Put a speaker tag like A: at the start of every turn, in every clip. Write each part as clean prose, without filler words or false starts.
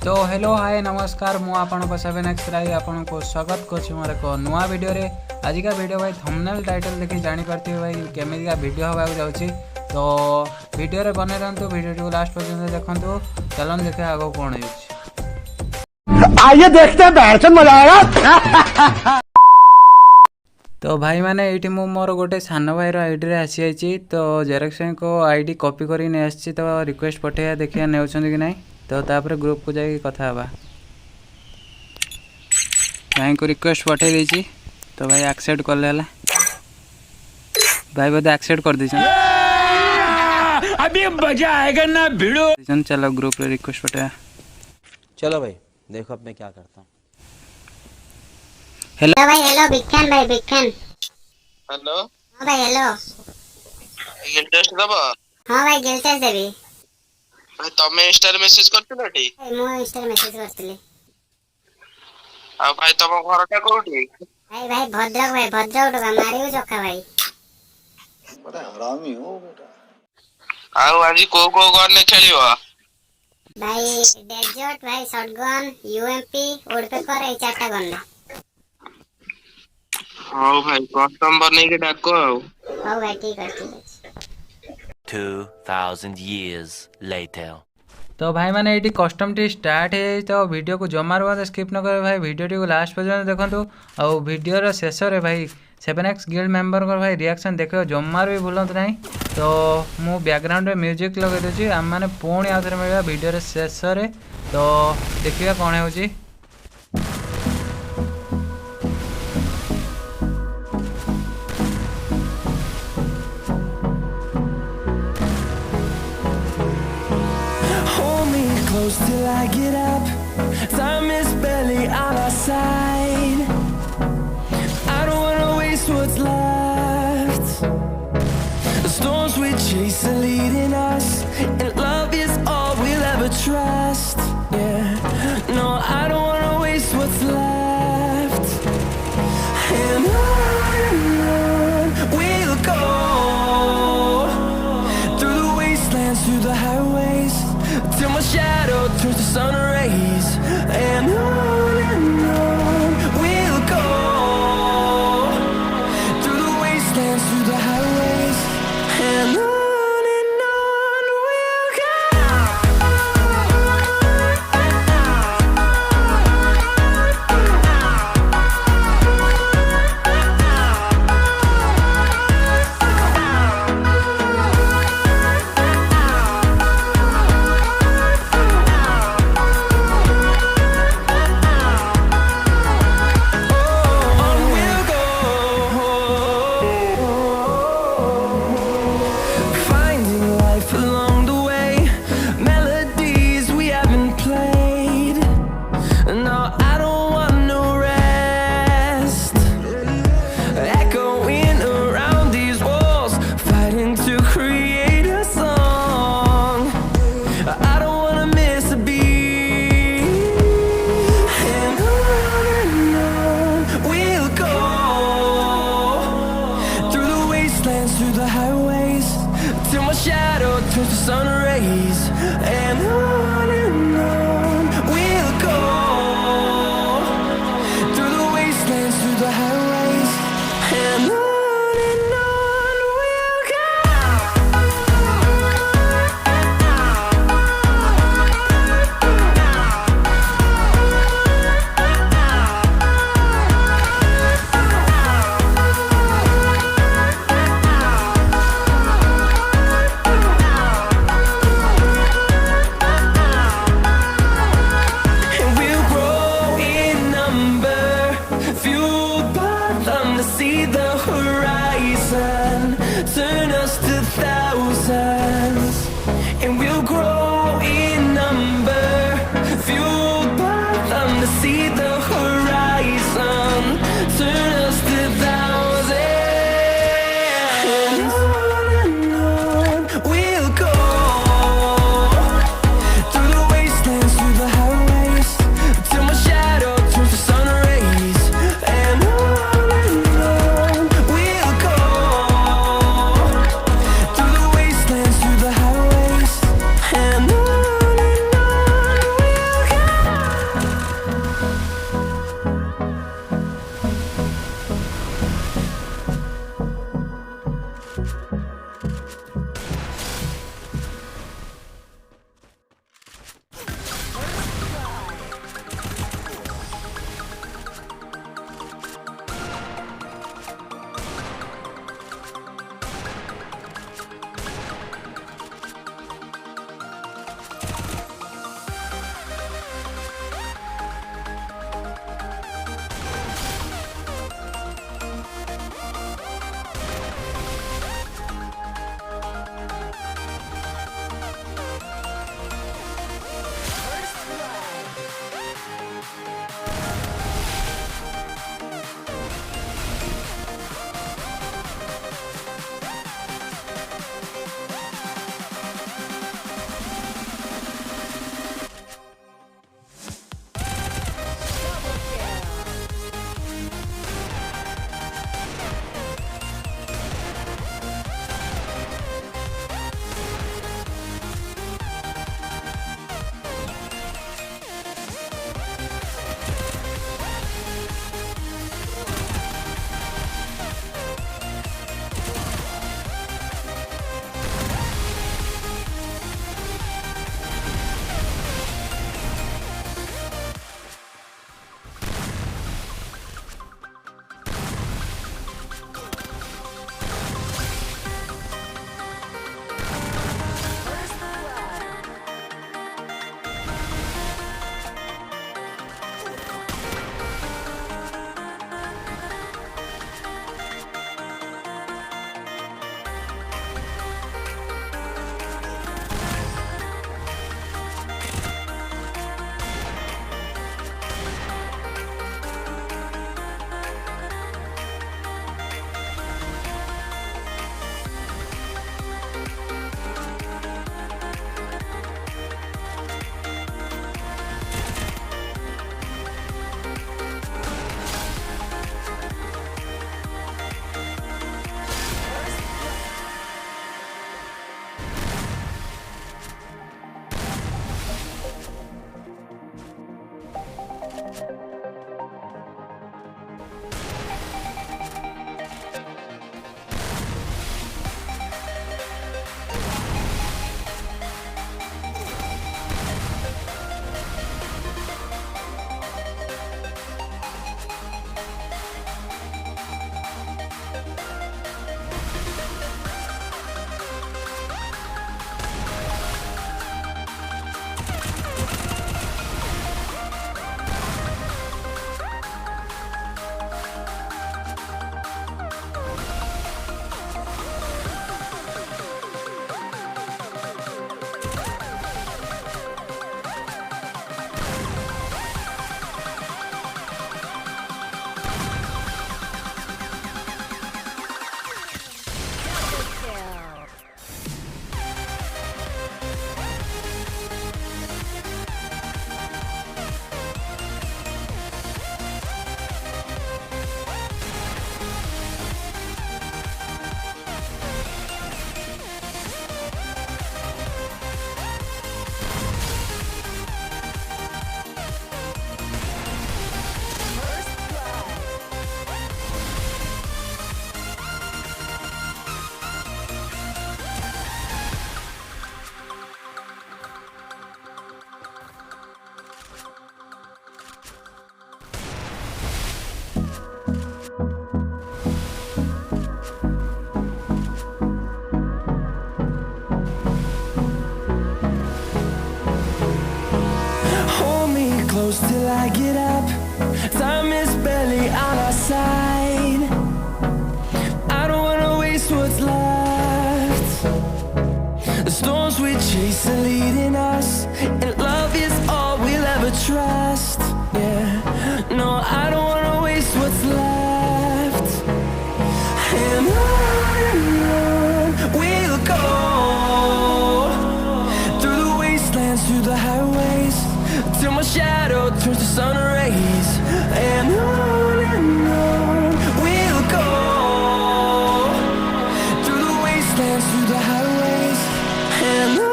A: तो hello hi नमस्कार मु आपन को 7x राई आपन को स्वागत करछि मोर एक नुआ वीडियो रे। आज का वीडियो भाई थंबनेल टाइटल देखि जानि पारथि भाई केमिति का वीडियो होबा जाउछि। तो वीडियो रे बने रहंतु, वीडियो को लास्ट पर्यंत देखंतु। चलन देखे आगो कोन होछि,
B: आइए देखते हैं बैठन मजा आएगा।
A: तो भाई माने एठी मु मोर गोटे सान भाई रो आईडी रे आसी आइछि। तो जेरेक्स को आईडी कॉपी करी ने आछि। तो रिक्वेस्ट पठेया देखिया नेउछन कि नाही। तो तापर ग्रुप को जाई कथा हबा। भाई को रिक्वेस्ट पठे देछि। तो भाई एक्सेप्ट कर लेला। भाई बोधे एक्सेप्ट कर दिछन।
B: अभी मजा आएगा ना भिड़ो।
A: चलो ग्रुप रे रिक्वेस्ट पठे।
C: चलो भाई देखो अब मैं क्या करता हूँ।
A: हेलो
D: भाई, हेलो बिग भाई, बिग
E: हेलो
D: हाँ भाई, हेलो
E: इंटरेस्ट दबा।
D: हाँ भाई, गिल्टेस देबी
E: भाई तमे इंस्टा रे मेसेज करथिलो टी।
D: मु इंस्टा मेसेज करथिली।
E: आ भाई तम घरटा कोठी?
D: भाई भद्रक, भाई भद्रक टका मारियो चक्का भाई।
F: बड़ा हरामी हो बेटा।
E: आ आज को गन ने खेलियो?
D: भाई डेजर्ट, भाई शॉटगन, यूएमपी, वुडपेकर ए चारटा गन।
E: हां भाई कस्टम बने के डाको।
D: हां भाई ठीक है।
G: 2000 years later।
A: तो भाई माने एटी कस्टम टी स्टार्ट है। तो वीडियो को जमार बाद स्किप न करे भाई, वीडियो टी को लास्ट पर्यंत देखंतु। और वीडियो रो शेष रे भाई 7x गिल्ड मेंबर को भाई रिएक्शन देखो जमार भी भूलंत नहीं। तो मु बैकग्राउंड रे म्यूजिक लगे देछि। हम माने पुणी आथरे मिलबा वीडियो रे शेष रे। तो देखिया कोन होछि।
H: Close till I get up. Time is barely on our side. I don't wanna waste what's left. The storms we chase are leading us, and love is all we'll ever trust. Yeah, no, I don't wanna waste what's left. And on we'll go, through the wastelands, through the highways, till my shadow turns to sun rays. And on we'll go, through the wastelands, through the highways. And on we'll go. close till I get up. Time is barely on our side. I don't wanna waste what's left. The storms we chase are leading us, and love is all we'll ever trust. Yeah, no, I don't wanna waste what's left. And on we'll go, through the wastelands, through the highways, till my shadow turns to sun rays. And on we'll go, through the wastelands, through the highways, and on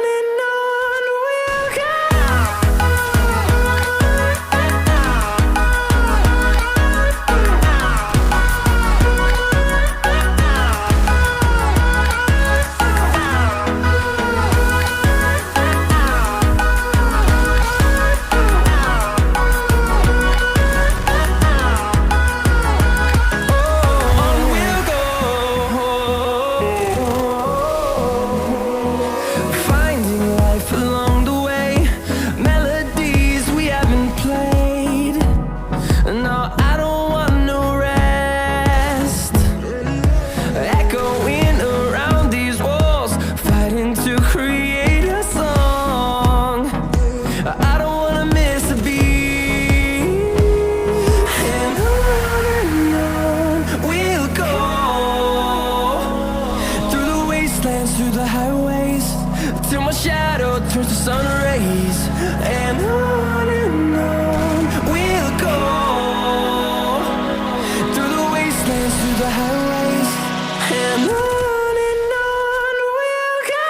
H: we'll go. Through the highways, till my shadow turns to sun rays. And on we'll go, through the wastelands, through the highways, and on we'll go.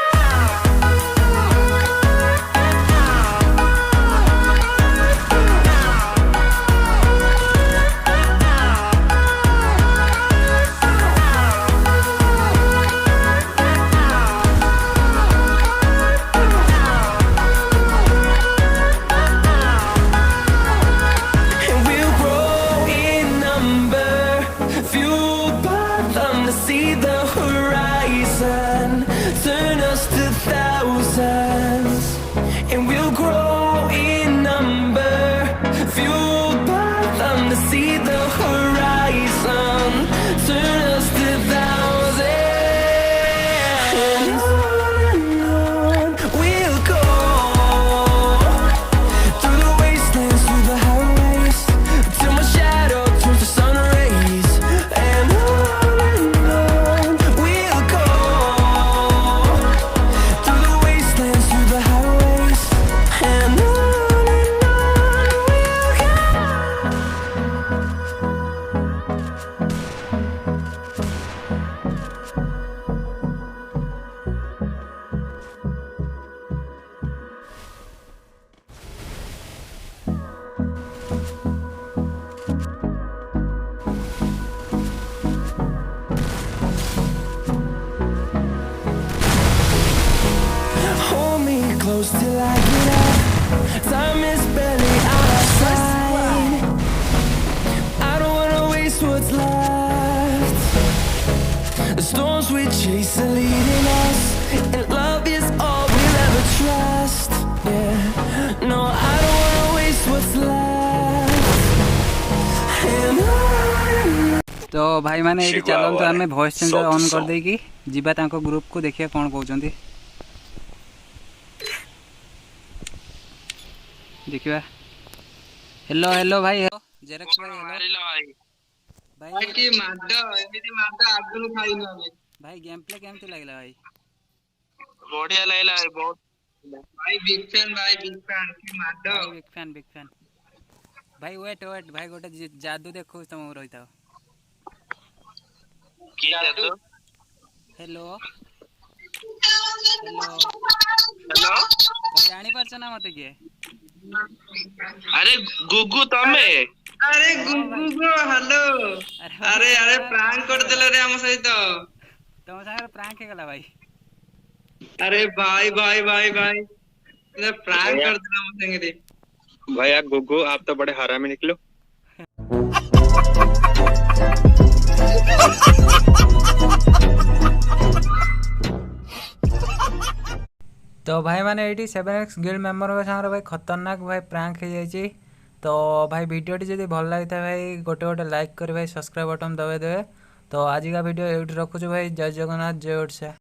H: See the horizon, turn us to thousands, and we'll grow in number, fueled by them to see the horizon, turn us to thousands, and on we'll go, through the wastelands, through the highways, till my shadow turns to sun rays. And close till I get up. Time is barely on our side. I don't wanna waste what's left. The storms we chase are leading us, and love is all we'll ever trust. Yeah, no, I don't wanna waste what's left. And on.
A: तो भाई माने ये चलंतु आमे voice changer on कर दे कि जीवा तांको group को देखिए कोन कहउचंती देखिबा। हेलो हेलो भाई, हेलो जेरेक्स भाई, हेलो
E: मारिलो भाई
A: भाई
E: की माडो एमिति माडो आगुनु खाइनो भाई।
A: भाई गेम प्ले केमती लागला भाई?
E: बढ़िया लागला भाई, बहुत भाई बिग फैन की माडो
A: भाई बिग फैन भाई। वेट भाई गोटे जादू देखो तुम रहिता
E: की जादू?
A: हेलो जानी परछ ना मते के?
E: अरे गुगु तमे? अरे गुगु गो हेलो। अरे प्रांक कर देले रे हम सहित।
A: तुम सागर प्रांक हे गला भाई।
E: अरे भाई ने प्रांक कर देला हम संगे रे।
I: भैया गुगु आप तो बड़े हरामी निकलो।
A: तो भाई मैंने ये 7x गिल्ड मेंबर सागर भाई खतरनाक भाई प्रांक हो जाए। तो भाई वीडियोटी जब भल लगी था भाई गोटे गोटे लाइक कर भाई सब्सक्राइब बटन दबाई देवे। तो आज का वीडियो ये रखुछु भाई। जय जगन्नाथ जय ओडिशा।